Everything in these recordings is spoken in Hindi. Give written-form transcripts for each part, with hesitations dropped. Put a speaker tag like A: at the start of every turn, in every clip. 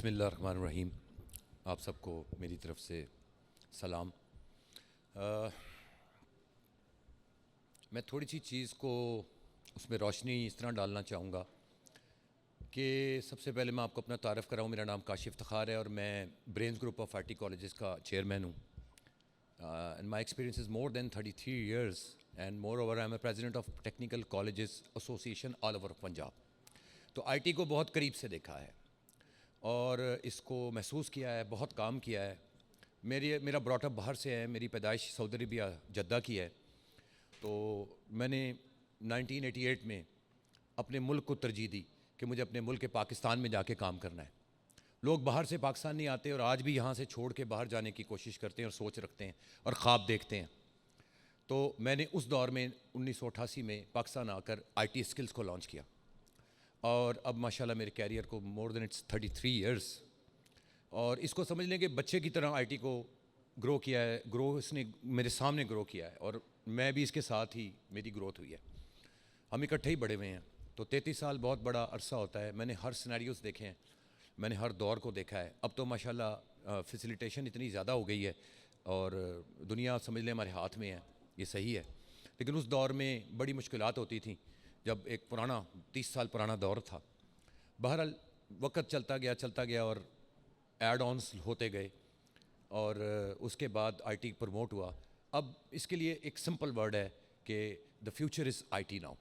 A: बिस्मिल्लाहिर्रहमानिर्रहीम। आप सबको मेरी तरफ से सलाम। मैं थोड़ी सी चीज़ को उसमें रोशनी इस तरह डालना चाहूँगा कि सबसे पहले मैं आपको अपना तारफ़ कराऊँ। मेरा नाम काशिफ़ इफ्तिखार है और मैं Brains Group of IT colleges का चेयरमैन हूँ। And my experience is more than 33 years and moreover I am a president of technical colleges association all over Punjab. तो आईटी को बहुत करीब से देखा है और इसको महसूस किया है, बहुत काम किया है। मेरा ब्रॉटअप बाहर से है, मेरी पैदाइश सऊदी अरबिया जद्दा की है। तो मैंने 1988 में अपने मुल्क को तरजीह दी कि मुझे अपने मुल्क के पाकिस्तान में जाके काम करना है। लोग बाहर से पाकिस्तान नहीं आते और आज भी यहाँ से छोड़ के बाहर जाने की कोशिश करते हैं और सोच रखते हैं और ख्वाब देखते हैं। तो मैंने उस दौर में 1988 में पाकिस्तान आकर आईटी स्किल्स को लॉन्च किया और अब माशाल्लाह मेरे कैरियर को मोर देन इट्स 33 years और इसको समझ लें कि बच्चे की तरह आईटी को ग्रो किया है। इसने मेरे सामने ग्रो किया है और मैं भी इसके साथ ही मेरी ग्रोथ हुई है। हम इकट्ठे ही बड़े हुए हैं। तो 33 साल बहुत बड़ा अरसा होता है। मैंने हर सिनेरियोस देखे हैं, मैंने हर दौर को देखा है। अब तो माशाल्लाह फैसिलिटेशन इतनी ज़्यादा हो गई है और दुनिया समझ लें हमारे हाथ में है, ये सही है। लेकिन उस दौर में बड़ी मुश्किलात होती थी जब एक पुराना 30 साल पुराना दौर था। बहरहाल वक्त चलता गया और एड ऑन्स होते गए और उसके बाद आईटी प्रमोट हुआ। अब इसके लिए एक सिंपल वर्ड है कि the future is IT now.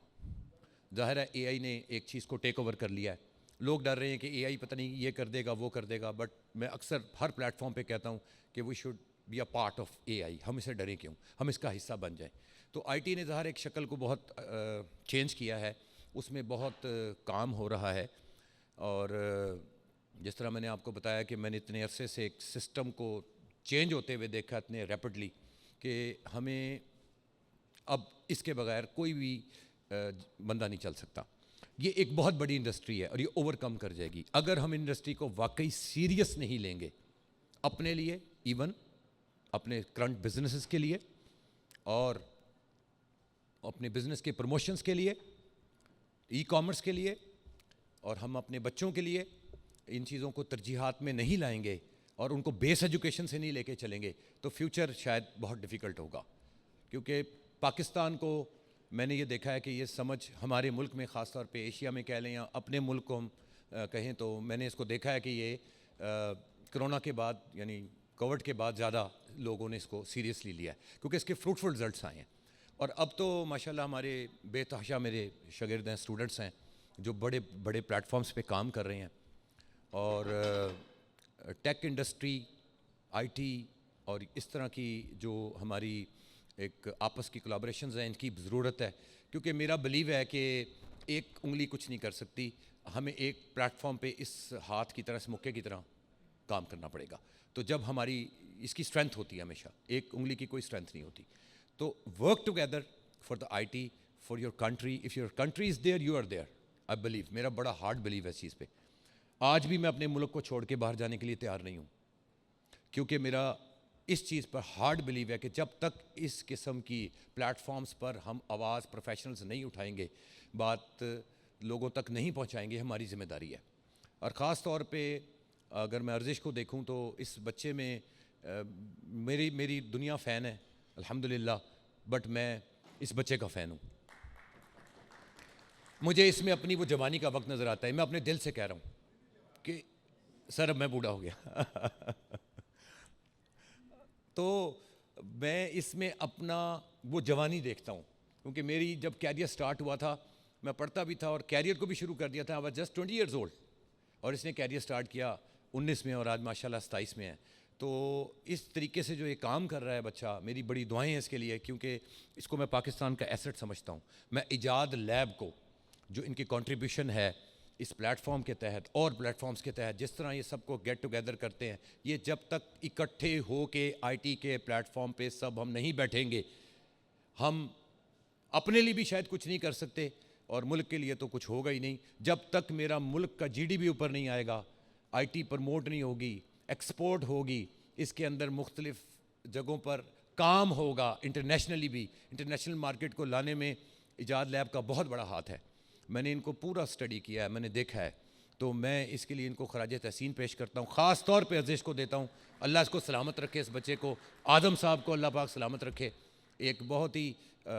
A: ज़ाहिर है एआई ने एक चीज़ को टेक ओवर कर लिया है। लोग डर रहे हैं कि एआई पता नहीं ये कर देगा वो कर देगा, बट मैं अक्सर हर प्लेटफॉर्म पे कहता हूँ कि we should be a part of AI. हम इसे डरें क्यों, हम इसका हिस्सा बन जाएं। तो आईटी ने ज़ाहिर एक शक्ल को बहुत चेंज किया है, उसमें बहुत काम हो रहा है। और जिस तरह मैंने आपको बताया कि मैंने इतने अरसे से एक सिस्टम को चेंज होते हुए देखा इतने रैपिडली कि हमें अब इसके बगैर कोई भी बंदा नहीं चल सकता। ये एक बहुत बड़ी इंडस्ट्री है और ये ओवरकम कर जाएगी अगर हम इंडस्ट्री को वाकई सीरियस नहीं लेंगे, अपने लिए, इवन अपने करंट बिजनेसेस के लिए और अपने बिजनेस के प्रमोशंस के लिए, ई कॉमर्स के लिए और हम अपने बच्चों के लिए इन चीज़ों को तरजीहात में नहीं लाएंगे और उनको बेस एजुकेशन से नहीं लेके चलेंगे तो फ्यूचर शायद बहुत डिफ़िकल्ट होगा। क्योंकि पाकिस्तान को मैंने ये देखा है कि ये समझ हमारे मुल्क में, ख़ास तौर पे एशिया में कह लें या अपने मुल्क को हम कहें, तो मैंने इसको देखा है कि ये कोरोना के बाद यानी कोविड के बाद ज़्यादा लोगों ने इसको सीरियसली लिया है क्योंकि इसके फ्रूटफुल रिजल्ट्स आए हैं। और अब तो माशाल्लाह हमारे बेतहाशा मेरे शागिर्द हैं, स्टूडेंट्स हैं जो बड़े बड़े प्लेटफॉर्म्स पे काम कर रहे हैं और टेक इंडस्ट्री, आईटी और इस तरह की जो हमारी एक आपस की कोलैबोरेशंस हैं, इनकी ज़रूरत है। क्योंकि मेरा बिलीव है कि एक उंगली कुछ नहीं कर सकती, हमें एक प्लेटफॉर्म पे इस हाथ की तरह, इस मुक्के की तरह काम करना पड़ेगा। तो जब हमारी इसकी स्ट्रेंथ होती है, हमेशा एक उंगली की कोई स्ट्रेंथ नहीं होती। तो work together for the IT, for your country. If your country is there, you are there. I believe, मेरा बड़ा हार्ड बिलीव है इस चीज़ पे। आज भी मैं अपने मुल्क को छोड़ के बाहर जाने के लिए तैयार नहीं हूँ क्योंकि मेरा इस चीज़ पर हार्ड बिलीव है कि जब तक इस किस्म की प्लेटफॉर्म्स पर हम आवाज़ प्रोफेशनल्स नहीं उठाएंगे, बात लोगों तक नहीं पहुँचाएंगे, हमारी ज़िम्मेदारी है। और ख़ास तौर पे अगर मैं अर्जिश को देखूँ तो इस बच्चे में मेरी दुनिया फ़ैन है अल्हम्दुलिल्लाह, बट मैं इस बच्चे का फ़ैन हूँ। मुझे इसमें अपनी वो जवानी का वक्त नज़र आता है। मैं अपने दिल से कह रहा हूँ कि सर अब मैं बूढ़ा हो गया तो मैं इसमें अपना वो जवानी देखता हूँ क्योंकि मेरी जब कैरियर स्टार्ट हुआ था, मैं पढ़ता भी था और कैरियर को भी शुरू कर दिया था। I was just 20 years old और इसने कैरियर स्टार्ट किया 19 में और आज माशाल्लाह 27 में है। तो इस तरीके से जो ये काम कर रहा है बच्चा, मेरी बड़ी दुआएं हैं इसके लिए क्योंकि इसको मैं पाकिस्तान का एसेट समझता हूँ। मैं इजाद लैब को, जो इनकी कंट्रीब्यूशन है इस प्लेटफॉर्म के तहत और प्लेटफॉर्म्स के तहत, जिस तरह ये सबको गेट टुगेदर करते हैं, ये जब तक इकट्ठे हो के आईटी के प्लेटफॉर्म पे सब हम नहीं बैठेंगे, हम अपने लिए भी शायद कुछ नहीं कर सकते और मुल्क के लिए तो कुछ होगा ही नहीं। जब तक मेरा मुल्क का जीडीपी ऊपर नहीं आएगा, आईटी प्रमोट नहीं होगी, एक्सपोर्ट होगी, इसके अंदर मुख्तलिफ जगहों पर काम होगा, इंटरनेशनली भी, इंटरनेशनल मार्केट को लाने में इजाद लैब का बहुत बड़ा हाथ है। मैंने इनको पूरा स्टडी किया है, मैंने देखा है तो मैं इसके लिए इनको खराज तहसीन पेश करता हूँ। ख़ास तौर पे अज़ीज़ को देता हूँ, अल्लाह इसको सलामत रखे, इस बच्चे को, आदम साहब को अल्लाह पाक सलामत रखे। एक बहुत ही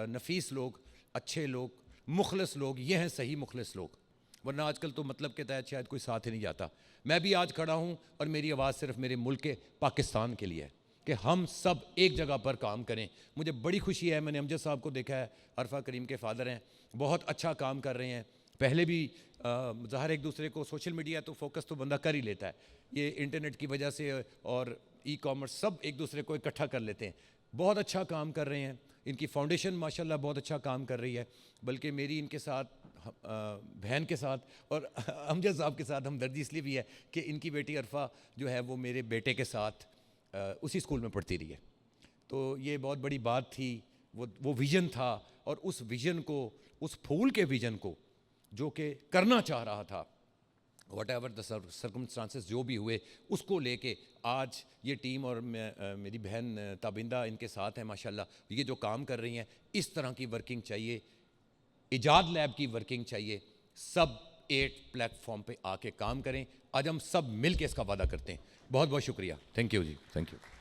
A: नफीस लोग, अच्छे लोग, मुखलस लोग, ये हैं सही मुखलस लोग, वरना आजकल तो मतलब के तहत शायद कोई साथ ही नहीं जाता। मैं भी आज खड़ा हूँ और मेरी आवाज़ सिर्फ मेरे मुल्क के पाकिस्तान के लिए है कि हम सब एक जगह पर काम करें। मुझे बड़ी खुशी है, मैंने अमजद साहब को देखा है, अरफा करीम के फादर हैं, बहुत अच्छा काम कर रहे हैं। पहले भी ज़ाहिर एक दूसरे को, सोशल मीडिया तो फोकस तो बंदा कर ही लेता है, ये इंटरनेट की वजह से और ई कॉमर्स सब एक दूसरे को इकट्ठा कर लेते हैं। बहुत अच्छा काम कर रहे हैं, इनकी फाउंडेशन माशाल्लाह बहुत अच्छा काम कर रही है। बल्कि मेरी इनके साथ, बहन के साथ और अमजद साहब के साथ हमदर्दी इसलिए भी है कि इनकी बेटी अरफा जो है वो मेरे बेटे के साथ उसी स्कूल में पढ़ती रही है। तो ये बहुत बड़ी बात थी, वो विज़न था, और उस विज़न को, उस फूल के विज़न को जो कि करना चाह रहा था, वट एवर द सर्कमस्टांसेस जो भी हुए, उसको लेके आज ये टीम और मेरी बहन ताबिंदा इनके साथ है माशाल्लाह। ये जो काम कर रही हैं, इस तरह की वर्किंग चाहिए, इजाद लैब की वर्किंग चाहिए। सब 8 प्लेटफॉर्म पे आके काम करें। आज हम सब मिल के इसका वादा करते हैं। बहुत बहुत शुक्रिया। Thank you ji, thank you.